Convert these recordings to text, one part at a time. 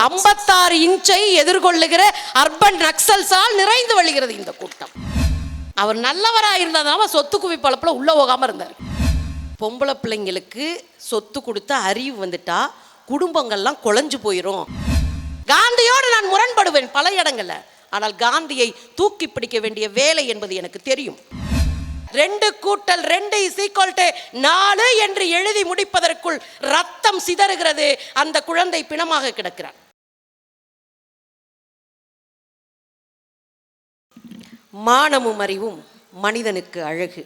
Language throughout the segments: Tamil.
56 இன்ச்சை எதிர்கொள்ளுகிற அர்பன் நக்சல்ஸால் நிறைந்து வழிகிறது இந்த கூட்டம். அவர் நல்லவராக இருந்ததுனால சொத்து குவிப்பளப்பில் உள்ள போகாமல் இருந்தார். பொம்பளை பிள்ளைங்களுக்கு சொத்து கொடுத்த அறிவு வந்துட்டா குடும்பங்கள்லாம் குழஞ்சு போயிடும். காந்தியோடு நான் முரண்படுவேன் பல இடங்கள்ல. ஆனால் காந்தியை தூக்கி பிடிக்க வேண்டிய வேலை என்பது எனக்கு தெரியும். 2 கூட்டல் 2 = 4 என்று எழுதி முடிப்பதற்குள் ரத்தம் சிதறுகிறது. அந்த குழந்தை பிணமாக கிடக்கிறார். மானமும் அறிவும் மனிதனுக்கு அழகு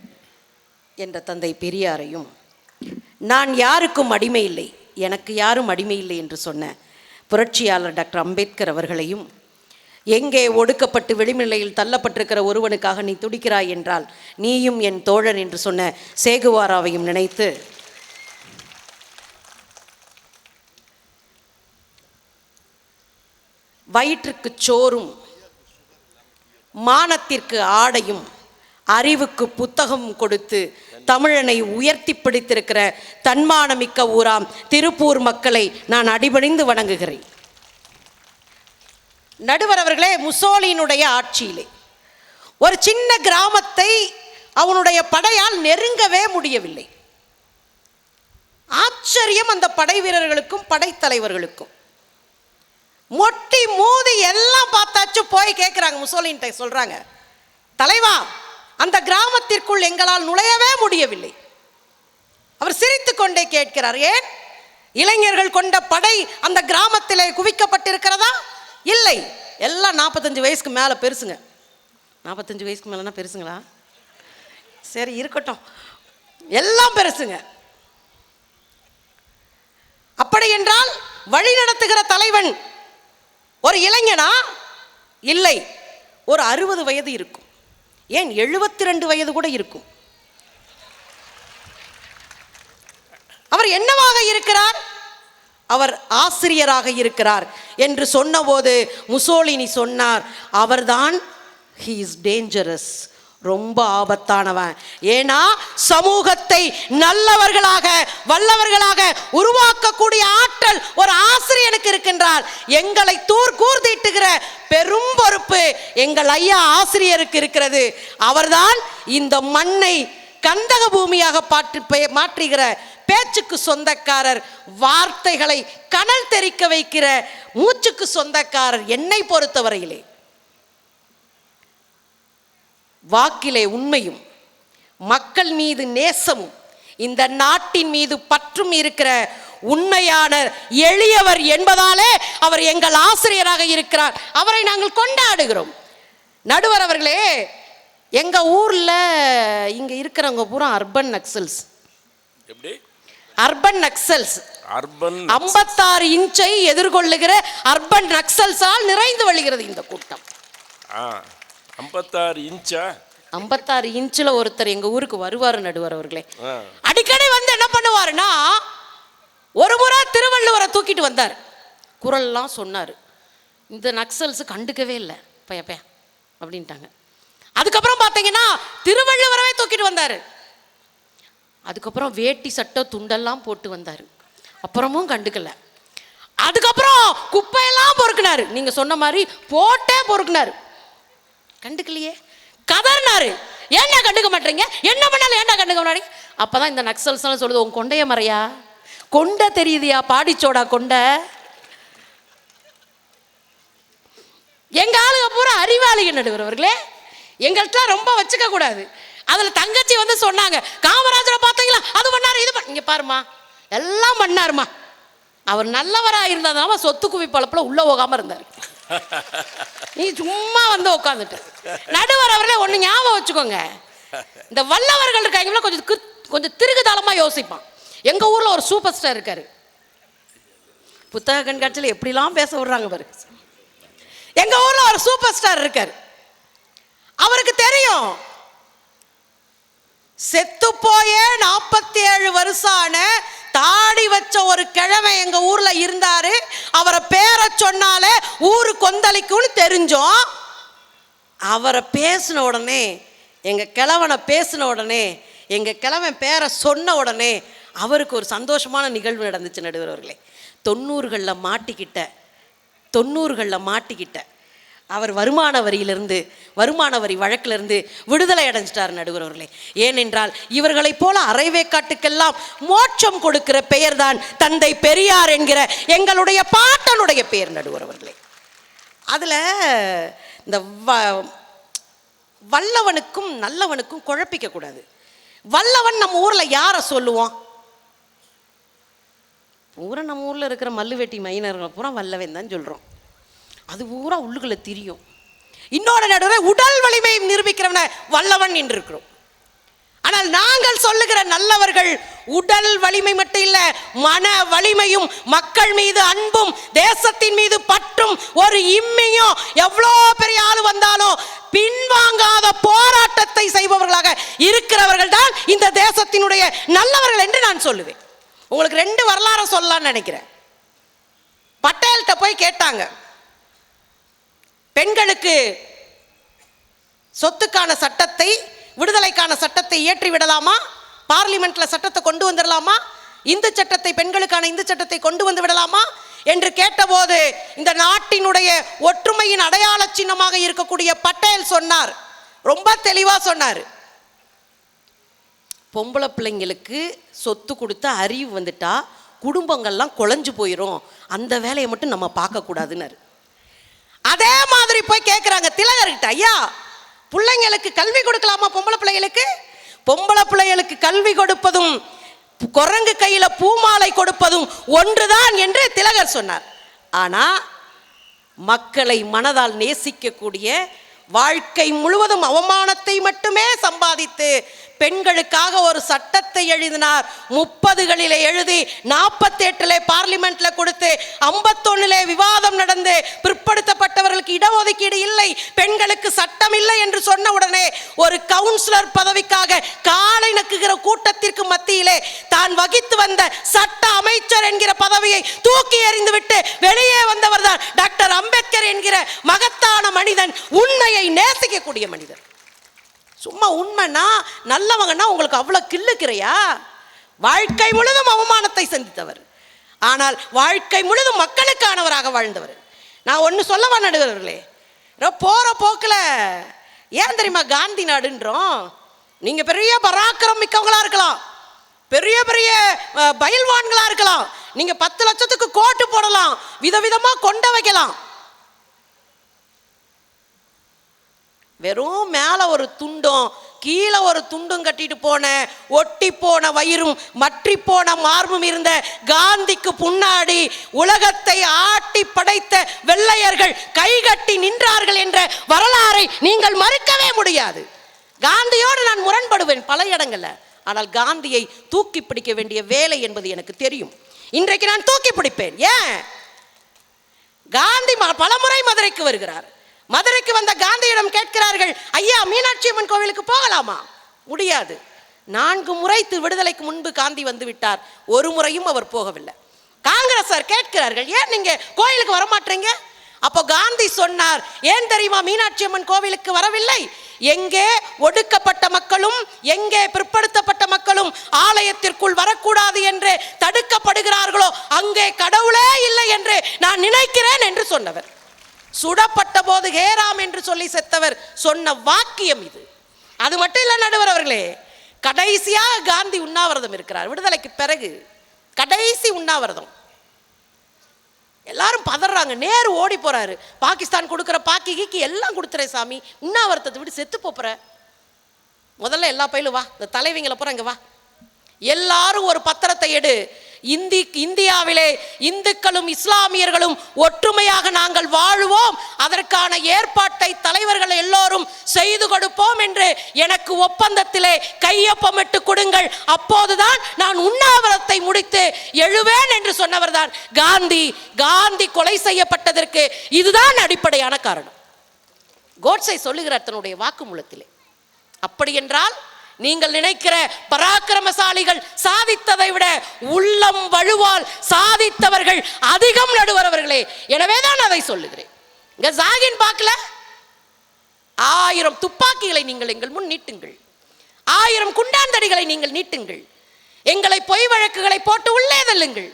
என்ற தந்தை பெரியாரையும், நான் யாருக்கும் அடிமை இல்லை, எனக்கு யாரும் அடிமை இல்லை என்று சொன்ன புரட்சியாளர் டாக்டர் அம்பேத்கர் அவர்களையும், எங்கே ஒடுக்கப்பட்டு வெளிநிலையில் தள்ளப்பட்டிருக்கிற ஒருவனுக்காக நீ துடிக்கிறாய் என்றால் நீயும் என் தோழன் என்று சொன்ன சேகுவாராவையும் நினைத்து வயிற்றுக்கு சோறும் மானத்திற்கு ஆடையும் அறிவுக்கு புத்தகம் கொடுத்து தமிழனை உயர்த்தி பிடித்திருக்கிற தன்மானமிக்க ஊராம் திருப்பூர் மக்களை நான் அடிபணிந்து வணங்குகிறேன். நடுவர் அவர்களே, முசோலினுடைய ஆட்சியிலே ஒரு சின்ன கிராமத்தை அவனுடைய படையால் நெருங்கவே முடியவில்லை. ஆச்சரியம் அந்த படை வீரர்களுக்கும் படைத்தலைவர்களுக்கும். மொட்டி மூதி எல்லாம் பார்த்தாச்சு. போய் கேட்குறாங்க முசோலின்ட்ட, சொல்றாங்க, தலைவா, அந்த கிராமத்திற்குள் எங்களால் நுழையவே முடியவில்லை. அவர் சிரித்து கொண்டே கேட்கிறார், ஏன்? இளைஞர்கள் கொண்ட படை அந்த கிராமத்திலே குவிக்கப்பட்டிருக்கிறதா? இல்லை, எல்லாம் 45 வயசுக்கு மேலே பெருசுங்க. 45 வயசுக்கு மேலேனா பெருசுங்களா? சரி, இருக்கட்டும், எல்லாம் பெருசுங்க. அப்படி என்றால் வழி நடத்துகிற தலைவன் ஒரு இளைஞனா? இல்லை, ஒரு 60 வயது இருக்கும், ஏன் 72 வயது கூட இருக்கும். அவர் என்னவாக இருக்கிறார்? அவர் ஆசிரியராக இருக்கிறார் என்று சொன்னபோது முசோலினி சொன்னார், அவர்தான் he is dangerous, ரொம்ப ஆபத்தானவன். ஏன்னா சமூகத்தை நல்லவர்களாக வல்லவர்களாக உருவாக்கக்கூடிய ஆற்றல் ஒரு ஆசிரியனுக்கு இருக்கின்றால், எங்களை கூர்தீட்டுகிற பெரும் பொறுப்பு எங்கள் ஐயா ஆசிரியருக்கு இருக்கிறது. அவர்தான் இந்த மண்ணை கந்தக பூமியாக மாற்றுகிற பேச்சுக்கு சொந்தக்காரர், வார்த்தைகளை கனல் தெறிக்க வைக்கிற மூச்சுக்கு சொந்தக்காரர். என்னை பொறுத்தவரையிலே வாக்கிலே உண்மையும் மக்கள் மீது நேசமும் இந்த நாட்டின் மீது பற்றும் இருக்கிற உண்மையான எளியவர் என்பதாலே அவர் எங்கள் ஆசிரியராக இருக்கிறார். அவரை நாங்கள் கொண்டாடுகிறோம். நடுவர் அவர்களே, எங்க ஊர்ல இங்க இருக்கிறவங்க பூரா அர்பன் நக்சல்ஸ். எப்படி? அர்பன் நக்சல்ஸ். 56 இன்ச்சை எதிர்கொள்ளுகிற அர்பன் நக்சல்ஸால் நிறைந்து வழிகிறது இந்த கூட்டம். 56 இன்ச்சா? 56 இன்ச்சில் ஒருத்தர் எங்க ஊருக்கு வருவாரு நடுவர் அவர்களே. அடிக்கடி வந்து என்ன பண்ணுவாருன்னா, ஒரு முறை திருவள்ளுவரை தூக்கிட்டு வந்தார், குரல்லாம் சொன்னார். இந்த நக்சல்ஸ் கண்டுக்கவே இல்லை, பையப்பையா அப்படின்ட்டாங்க. அதுக்கப்புறம் பார்த்தீங்கன்னா திருவள்ளுவரவே தூக்கிட்டு வந்தார். அதுக்கப்புறம் வேட்டி சட்டை துண்டெல்லாம் போட்டு வந்தார், அப்புறமும் கண்டுக்கல. அதுக்கப்புறம் குப்பையெல்லாம் பொறுக்கினாரு, நீங்க சொன்ன மாதிரி போட்டே பொறுக்கினாரு, கண்டுக்கலையே. கதர்னாரு, ஏன்னா கண்டுக்க மாட்டீங்க, என்ன பண்ணாலும் ஏன்னா கண்டுக்க மாட்டீங்க. அப்பதான் இந்த நக்சல்ஸ் சொல்லுது, உன் கொண்டைய மறையா, கொண்ட தெரியுதியா, பாடிச்சோடா கொண்ட. எங்க ஆளுங்க பூரா அறிவாளிக நடுவர் அவர்களே. எங்கள்கிட்ட ரொம்ப வச்சுக்க கூடாது. அதுல தங்கச்சி வந்து சொன்னாங்க, காமராஜரை பார்த்தீங்களா, அது பண்ணாரு, இது இங்க பாருமா, எல்லாம் பண்ணாருமா. அவர் நல்லவராக இருந்ததுனால சொத்து குவிப்பளப்பில் உள்ள போகாம இருந்தார். நீ சும்மா வந்து உட்காந்துட்டு. நடுவர் அவர்களே, ஒண்ணு ஞாபகம் வச்சுக்கோங்க, இந்த வல்லவர்கள் இருக்காங்களா கொஞ்சம் திருகுதாளமா யோசிப்பான். எங்க ஊர்ல ஒரு சூப்பர் ஸ்டார் இருக்காரு, புத்தக கண்காட்சியில் எப்படிலாம் பேச விடுறாங்க பாரு. எங்க ஊர்ல ஒரு சூப்பர் ஸ்டார் இருக்காரு. அவருக்கு தெரியும், செத்து போயே 47 வருஷம் தாடி வச்ச ஒரு கிழமை எங்க ஊர்ல இருந்தாரு. அவரை பேரை சொன்னாலே ஊரு கொந்தளிக்கும்னு தெரிஞ்சோம். அவரை பேசின உடனே, எங்க கிழவனை பேசின உடனே, எங்க கிழவன் பேரை சொன்ன உடனே அவருக்கு ஒரு சந்தோஷமான நிகழ்வு நடந்துச்சு நடுவர்களே. 90களில் மாட்டிக்கிட்ட 90களில் மாட்டிக்கிட்ட அவர் வருமான வரி வழக்கிலிருந்து விடுதலை அடைஞ்சிட்டார் நடுவர் அவர்களே. ஏனென்றால் இவர்களைப் போல அரைவேக்காட்டுக்கெல்லாம் மோட்சம் கொடுக்கிற பெயர் தான் தந்தை பெரியார் என்கிற எங்களுடைய பாட்டனுடைய பெயர் நடுவர் அவர்களே. அதில் இந்த வல்லவனுக்கும் நல்லவனுக்கும் குழப்பிக்க கூடாது. வல்லவன் நம்ம ஊரில் யாரை சொல்லுவோம்? பூரா நம்ம ஊரில் இருக்கிற மல்லுவெட்டி மைனர்களை பூரா வல்லவன் தான் சொல்கிறோம். அது பூரா உள்ளுக்குள்ள தெரியும். இன்னொரு நடுவில் உடல் வலிமையை நிரூபிக்கிறவன வல்லவன் என்று இருக்கிறோம். ஆனால் நாங்கள் சொல்லுகிற நல்லவர்கள் உடல் வலிமை மட்டும் இல்லை, மன வலிமையும் மக்கள் மீது அன்பும் தேசத்தின் மீது பற்றும் ஒரு இம்மையும் எவ்வளோ பெரிய ஆளு வந்தாலும் பின்வாங்காத போராட்டத்தை செய்பவர்களாக இருக்கிறவர்கள் தான் இந்த தேசத்தினுடைய நல்லவர்கள் என்று நான் சொல்லுவேன். உங்களுக்கு 2 வரலாறு சொல்லலாம்னு நினைக்கிறேன். பட்டேல்கிட்ட போய் கேட்டாங்க, பெண்களுக்கு சொத்துக்கான சட்டத்தை, விடுதலைக்கான சட்டத்தை இயற்றி விடலாமா, பார்லிமெண்ட்ல சட்டத்தை கொண்டு வந்துடலாமா, இந்து சட்டத்தை, பெண்களுக்கான இந்து சட்டத்தை கொண்டு வந்து விடலாமா என்று கேட்டபோது இந்த நாட்டினுடைய ஒற்றுமையின் அடையாள சின்னமாக இருக்கக்கூடிய பட்டேல் சொன்னார், ரொம்ப தெளிவா சொன்னார், பொம்பளை பிள்ளைங்களுக்கு சொத்து கொடுத்த அறிவு வந்துட்டா குடும்பங்கள்லாம் குழஞ்சு போயிடும், அந்த வேலையை மட்டும் நம்ம பார்க்க கூடாதுன்னு. அதே மாதிரி போய் கேட்குறாங்க திலகர்கிட்ட, ஐயா பிள்ளைங்களுக்கு கல்வி கொடுக்கலாமா? பொம்பளை பிள்ளைகளுக்கு கல்வி கொடுப்பதும் குரங்கு கையில பூமாலை கொடுப்பதும் ஒன்றுதான் என்று திலகர் சொன்னார். ஆனா மக்களை மனதால் நேசிக்கக்கூடிய, வாழ்க்கை முழுவதும் அவமானத்தை மட்டுமே சம்பாதித்து பெண்களுக்காக ஒரு சட்டத்தை எழுதினார். 30களிலே எழுதி 48 பார்லிமெண்ட்ல கொடுத்து 51 விவாதம் நடந்து பிற்படுத்தப்பட்டவர்களுக்கு இடஒதுக்கீடு இல்லை, பெண்களுக்கு சட்டம் இல்லை என்று சொன்ன உடனே ஒரு கவுன்சிலர் பதவிக்காக காலை நக்குகிற கூட்டத்திற்கு மத்தியிலே தான் வகித்து வந்த சட்ட அமைச்சர் என்கிற பதவியை தூக்கி எறிந்துவிட்டு வெளியே வந்தவர் தான் டாக்டர் அம்பேத்கர் என்கிற மகத்தான மனிதன், உண்மையை நேசிக்கக்கூடிய மனிதர். சும்மா உண்மைனா நல்லவங்கன்னா உங்களுக்கு அவ்வளவு கிள்ளுக்கிறையா? வாழ்க்கை முழுதும் அவமானத்தை சந்தித்தவர், ஆனால் வாழ்க்கை முழுதும் மக்களுக்கானவராக வாழ்ந்தவர். நான் ஒன்று சொல்லவா நடுவர்களே, போற போக்கில் ஏன் தெரியுமா காந்தி நாடுன்றோம்? நீங்க பெரிய பராக்கிரம் மிக்கவங்களா இருக்கலாம், பெரிய பெரிய பயில்வான்களா இருக்கலாம், நீங்க 10 லட்சத்துக்கு கோட்டு போடலாம், விதவிதமா கொண்ட வைக்கலாம், வெறும் மேலே ஒரு துண்டும் கீழே ஒரு துண்டும் கட்டிட்டு போன, ஒட்டி போன வயிறும் மற்றி போன மார்பும் இருந்த காந்திக்கு முன்னாடி உலகத்தை ஆட்டி படைத்த வெள்ளையர்கள் கைகட்டி நின்றார்கள் என்ற வரலாறை நீங்கள் மறுக்கவே முடியாது. காந்தியோடு நான் முரண்படுவேன் பல இடங்கள்ல, ஆனால் காந்தியை தூக்கி பிடிக்க வேண்டிய வேலை என்பது எனக்கு தெரியும். இன்றைக்கு நான் தூக்கி பிடிப்பேன். ஏன்? காந்தி பலமுறை மதுரைக்கு வருகிறார். மதுரைக்கு வந்த காந்தியிடம் கேட்கிறார்கள், ஐயா மீனாட்சி அம்மன் கோவிலுக்கு போகலாமா? முடியாது. 4 முறை விடுதலைக்கு முன்பு காந்தி வந்து விட்டார், ஒரு முறையும் அவர் போகவில்லை. காங்கிரசார் கேட்கிறார்கள், ஏன் நீங்க கோயிலுக்கு வரமாட்டீங்க? அப்போ காந்தி சொன்னார், ஏன் தெரியுமா மீனாட்சி அம்மன் கோவிலுக்கு வரவில்லை? எங்கே ஒடுக்கப்பட்ட மக்களும் எங்கே பிற்படுத்தப்பட்ட மக்களும் ஆலயத்திற்குள் வரக்கூடாது என்று தடுக்கப்படுகிறார்களோ அங்கே கடவுளே இல்லை என்று நான் நினைக்கிறேன் என்று சொன்னவர். சுடப்பட்ட போது ஹேராம் என்று சொல்லி செத்தவர் சொன்ன வாக்கியம் இது. அது மட்டும் இல்ல நடுவர் அவர்களே, கடைசியாக காந்தி உண்ணாவிரதம் இருக்கிறார் விடுதலைக்கு பிறகு, கடைசி உண்ணாவிரதம். எல்லாரும் பதறாங்க, நேரு ஓடி போறாரு, பாகிஸ்தான் கொடுக்கிற பாக்கி கீக்கி எல்லாம் கொடுத்துறேன் சாமி, உண்ணாவிரதத்தை விட்டு செத்து போற, முதல்ல எல்லா பயிலும் வா, இந்த தலைவிங்களை போற இங்க வா, எல்லாரும் ஒரு பத்திரத்தை எடு, இந்தியாவிலே இந்துக்களும் இஸ்லாமியர்களும் ஒற்றுமையாக நாங்கள் வாழுவோம், அதற்கான ஏற்பாட்டை தலைவர்கள் எல்லோரும் செய்து கொடுப்போம் என்று எனக்கு ஒப்பந்தத்திலே கையொப்பமிட்டு கொடுங்கள், அப்போதுதான் நான் உண்ணாவிரதத்தை முடித்து எழுவேன் என்று சொன்னவர் தான் காந்தி. காந்தி கொலை செய்யப்பட்டதற்கு இதுதான் அடிப்படையான காரணம். கோட்சே சொல்லுகிறார் தன்னுடைய வாக்குமூலத்திலே. அப்படி என்றால் நீங்கள் நினைக்கிற பராக்கிரமசாலிகள் சாதித்ததை விட உள்ளம் வலுவால் சாதித்தவர்கள் அதிகம் நடுவரவர்களே. எனவேதான் அதை சொல்லுகிறேன். இங்க ஜாகின் பார்க்கல, 1000 துப்பாக்கிகளை நீங்கள் எங்கள் முன் நீட்டுங்கள், 1000 குண்டாந்தடிகளை நீங்கள் நீட்டுங்கள், எங்களை பொய் வழக்குகளை போட்டு உள்ளே தள்ளுங்கள்,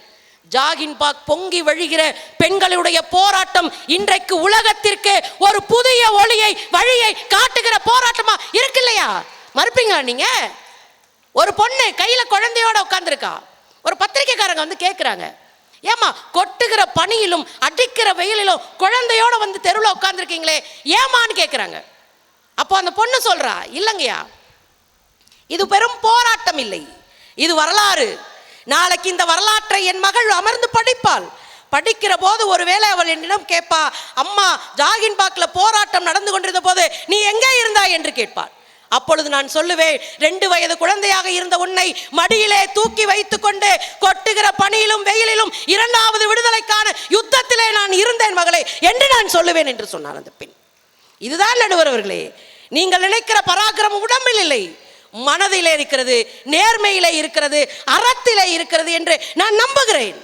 ஜாகின் பாக் பொங்கி வழிகிற பெண்களுடைய போராட்டம் இன்றைக்கு உலகத்திற்கு ஒரு புதிய ஒளியை வழியை காட்டுகிற போராட்டமா இருக்கு இல்லையா? மறுப்பீங்களா நீங்க? ஒரு பொண்ணு கையில குழந்தையோட உட்கார்ந்துருக்கா. ஒரு பத்திரிக்கைக்காரங்க வந்து கேட்குறாங்க, ஏமா கொட்டுகிற பனியிலும் அடிக்கிற வெயிலிலும் குழந்தையோட வந்து தெருவில் உட்கார்ந்துருக்கீங்களே ஏமான்னு கேட்குறாங்க. அப்போ அந்த பொண்ணு சொல்றா, இல்லைங்கய்யா, இது பெரும் போராட்டம் இல்லை, இது வரலாறு. நாளைக்கு இந்த வரலாற்றை என் மகள் அமர்ந்து படிப்பாள். படிக்கிற போது ஒருவேளை அவள் என்னிடம் கேட்பா, அம்மா ஜாகின் பாக்ல போராட்டம் நடந்து கொண்டிருந்த போது நீ எங்கே இருந்தாய் என்று கேட்பாள். அப்பொழுது நான் சொல்லுவேன், 2 வயது குழந்தையாக இருந்த உன்னை மடியிலே தூக்கி வைத்துக் கொண்டு கொட்டுகிற பனியிலும் வெயிலிலும் 2வது விடுதலைக்கான யுத்தத்திலே நான் இருந்தேன் மகளே என்று நான் சொல்லுவேன் என்று சொன்னார் அந்த பெண். இதுதான் நடுவர் அவர்களே, நீங்கள் நினைக்கிற பராக்கிரமம் உடம்பில் இல்லை, மனதிலே இருக்கிறது, நேர்மையிலே இருக்கிறது, அறத்திலே இருக்கிறது என்று நான் நம்புகிறேன்.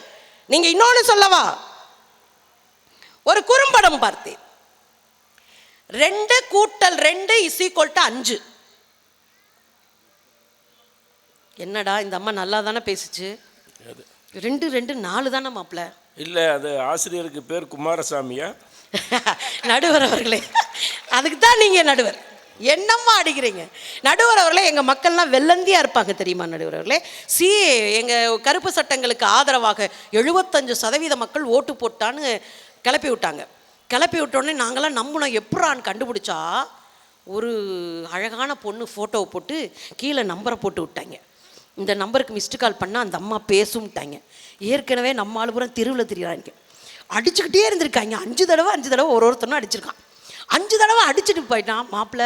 நீங்க இன்னொன்னு சொல்லவா? ஒரு குறும்படம் பார்த்தேன். 2 + 2 = 5. என்னடா இந்த அம்மா நல்லா தானே பேசுச்சு. 2 2 4 தானே மாப்பிள்ள? இல்லை, அது ஆசிரியருக்கு பேர் குமாரசாமியா? நடுவர் அவர்களே, அதுக்கு தான் நீங்க நடுவர். என்னம்மா அடிக்கிறீங்க நடுவர் அவர்களே? எங்கள் மக்கள்லாம் வெள்ளந்தியாக இருப்பாங்க தெரியுமா நடுவர் அவர்களே? எங்கள் கருப்பு சட்டங்களுக்கு ஆதரவாக 75% மக்கள் ஓட்டு போட்டான்னு கிளப்பி விட்டாங்க. கிளப்பி விட்டோடனே நாங்களாம் நம்பினோம். எப்படான்னு கண்டுபிடிச்சா ஒரு அழகான பொண்ணு ஃபோட்டோவை போட்டு கீழே நம்பரை போட்டு விட்டாங்க. இந்த நம்பருக்கு மிஸ்டு கால் பண்ணால் அந்த அம்மா பேசும்ட்டாங்க. ஏற்கனவே நம்ம ஆளுபுறம் தெருவில் தெரியுறாங்க, அடிச்சுக்கிட்டே இருந்திருக்காங்க. 5 தடவை ஒருத்தனும் அடிச்சிருக்கான். 5 தடவை அடிச்சுட்டு போயிட்டான். மாப்பிள்ள,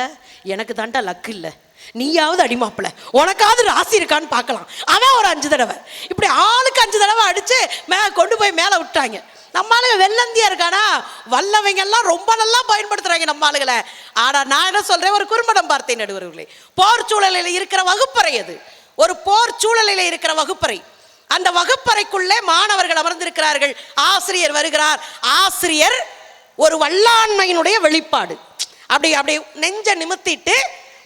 எனக்கு தாண்டா லக்கு இல்லை, நீயாவது அடி மாப்பிள்ள, உனக்காவது ராசி இருக்கான்னு பார்க்கலாம். அவன் ஒரு 5 தடவை, இப்படி ஆளுக்கு 5 தடவை அடித்து கொண்டு போய் மேலே விட்டாங்க. நம்ம ஆளுங்க வெள்ளந்தியா இருக்கானா? வல்லவங்க எல்லாம் ரொம்ப நல்லா பயன்படுத்துறாங்க நம்ம ஆளுகளை. ஆனா நான் என்ன சொல்றேன், ஒரு குறும்படம் பார்த்தேன் நடுவர்களே. போர் சூழலில் இருக்கிற வகுப்பறை, அது ஒரு போர் சூழலில் இருக்கிற வகுப்பறை. அந்த வகுப்பறைக்குள்ளே மாணவர்கள் அமர்ந்திருக்கிறார்கள். ஆசிரியர் வருகிறார். ஆசிரியர் ஒரு வல்லாண்மையினுடைய வெளிப்பாடு. அப்படி நெஞ்ச நிமித்திட்டு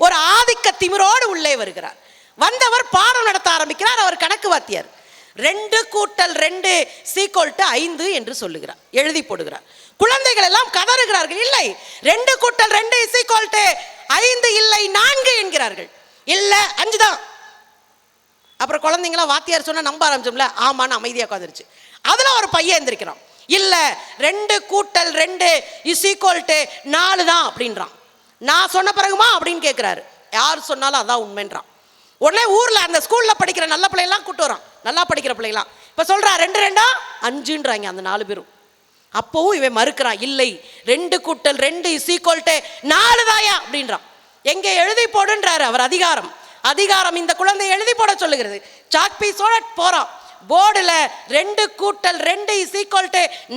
ஒரு ஆதிக்க திமிரோடு உள்ளே வருகிறார். வந்தவர் பாடம் நடத்த ஆரம்பிக்கிறார். அவர் கணக்கு வாத்தியார். 2 + 2 = 5 என்று சொல்லுகிறார், எழுதி போடுகிறார். குழந்தைகள் எல்லாம் கதறுகிறார்கள். இல்லை, 2 + 2 = 5 இல்லை, 4 என்கிறார்கள். இல்லை, 5 தான். அப்புறம் குழந்தைங்களாம் வாத்தியார் சொன்னா நம்ப ஆரம்பிச்சோம்ல, ஆமான்னு அமைதியாக உட்காந்துருச்சு. அதுல ஒரு பையன் எந்திரிக்கிறான். இல்ல, 2 + 2 = 4 தான் அப்படின்றான். நான் சொன்ன பிறகுமா அப்படின்னு கேட்கிறாரு. யார் சொன்னாலும் அதான் உண்மைன்றான். உடனே ஊர்ல அந்த ஸ்கூல்ல படிக்கிற நல்ல பிள்ளைலாம் கூட்டு வரான், நல்லா படிக்கிற பிள்ளைலாம். இப்ப சொல்றா 2 2 5ன்றாங்க அந்த 4 பேரும். அப்பவும் இவன் மறுக்கிறான். இல்லை, 2 + 2 = 4 தாயா அப்படின்றான். எங்க எழுதி போடுன்றாரு அவர். அதிகாரம் இந்த குழந்தை எழுதி போட சொல்லுகிறது. சாக் பீஸோட போறான். போர்டுல 2 + 2 =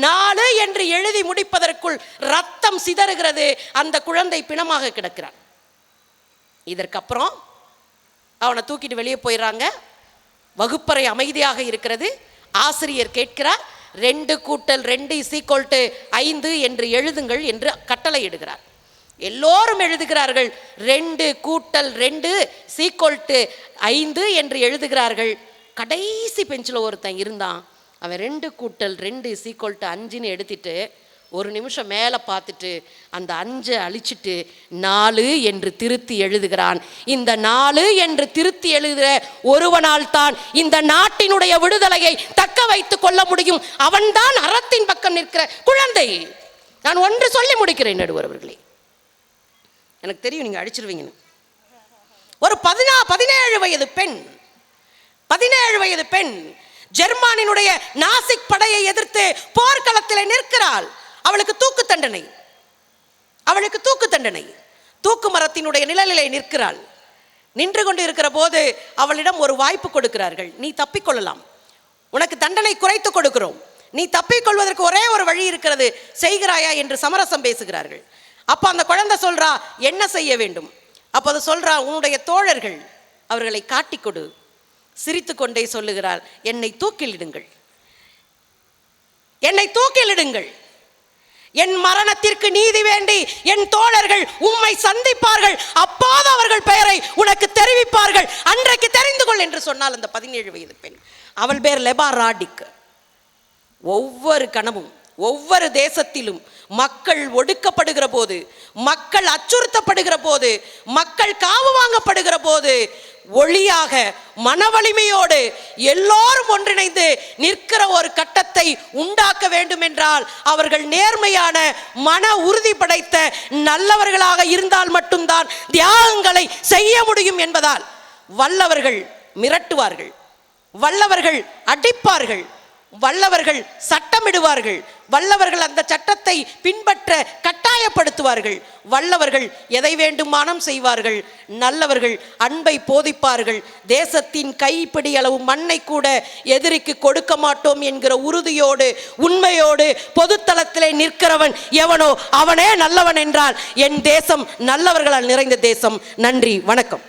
4 என்று எழுதி முடிப்பதற்குள் ரத்தம் சிதறுகிறது. அந்த குழந்தை பிணமாக கிடக்கிறான். இதற்கப்புறம் அவனை தூக்கிட்டு வெளியே போயிடறாங்க. வகுப்பறை அமைதியாக இருக்கிறது. ஆசிரியர் கேட்கிறார், 2 + 2 = 5 என்று எழுதுங்கள் என்று கட்டளை இடுகிறார். எல்லோரும் எழுதுகிறார்கள். 2 + 2 = 5 என்று எழுதுகிறார்கள். கடைசி பெஞ்சில் ஒருத்தன் இருந்தான். அவன் 2 + 2 = 5ன்னு எடுத்துட்டு ஒரு நிமிஷம் மேலே பார்த்துட்டு அந்த 5 அழிச்சிட்டு 4 என்று திருத்தி எழுதுகிறான். இந்த 4 என்று திருத்தி எழுதுகிற ஒருவனால் தான் இந்த நாட்டினுடைய விடுதலையை தக்க வைத்துக் கொள்ள முடியும். அவன்தான் அறத்தின் பக்கம் நிற்கிற குழந்தை. நான் ஒன்று சொல்லி முடிக்கிறேன் நடுவர் அவர்களே, எனக்கு தெரியும் நீங்க அடிச்சிருவீங்கன்னு. ஒரு 17 வயது பெண் ஜெர்மானினுடைய நாசிக் படையை எதிர்த்து போர்க்களத்தில் நிற்கிறாள். அவளுக்கு தூக்கு தண்டனை. தூக்கு மரத்தினுடைய நிழலிலே நிற்கிறாள். நின்று கொண்டு இருக்கிற போது அவளிடம் ஒரு வாய்ப்பு கொடுக்கிறார்கள். நீ தப்பிக்கொள்ளலாம், உனக்கு தண்டனை குறைத்து கொடுக்கிறோம், நீ தப்பிக்கொள்வதற்கு ஒரே ஒரு வழி இருக்கிறது, செய்கிறாயா என்று சமரசம் பேசுகிறார்கள். அப்ப அந்த குழந்தை சொல்றா, என்ன செய்ய வேண்டும்? அப்போது சொல்றா, உன்னுடைய தோழர்கள் அவர்களை காட்டிக்கொடு. சிரித்து கொண்டே சொல்லுகிறார், என்னை தூக்கிலிடுங்கள், என் மரணத்திற்கு நீதி வேண்டி என் தோழர்கள் உம்மை சந்திப்பார்கள், அப்போது அவர்கள் பெயரை உனக்கு தெரிவிப்பார்கள், அன்றைக்கு தெரிந்து கொள் என்று சொன்னால் அந்த 17 வயது பெண். அவள் பேர் லெபா ராடிக். ஒவ்வொரு கணமும் ஒவ்வொரு தேசத்திலும் மக்கள் ஒடுக்கப்படுகிற போது, மக்கள் அச்சுறுத்தப்படுகிற போது, மக்கள் காவு வாங்கப்படுகிற போது ஒளியாக மன வலிமையோடு எல்லோரும் ஒன்றிணைந்து நிற்கிற ஒரு கட்டத்தை உண்டாக்க வேண்டும் என்றால் அவர்கள் நேர்மையான மன உறுதி படைத்த நல்லவர்களாக இருந்தால் மட்டும்தான் தியாகங்களை செய்ய முடியும் என்பதால் வல்லவர்கள் மிரட்டுவார்கள், வல்லவர்கள் அடிப்பார்கள், வல்லவர்கள் சட்டமிடுவார்கள், வல்லவர்கள் அந்த சட்டத்தை பின்பற்ற கட்டாயப்படுத்துவார்கள், வல்லவர்கள் எதை வேண்டுமானம் செய்வார்கள், நல்லவர்கள் அன்பை போதிப்பார்கள். தேசத்தின் கைப்பிடி அளவு மண்ணை கூட எதிரிக்கு கொடுக்க மாட்டோம் என்கிற உறுதியோடு உண்மையோடு பொதுத்தளத்திலே நிற்கிறவன் எவனோ அவனே நல்லவன் என்றால் என் தேசம் நல்லவர்களால் நிறைந்த தேசம். நன்றி, வணக்கம்.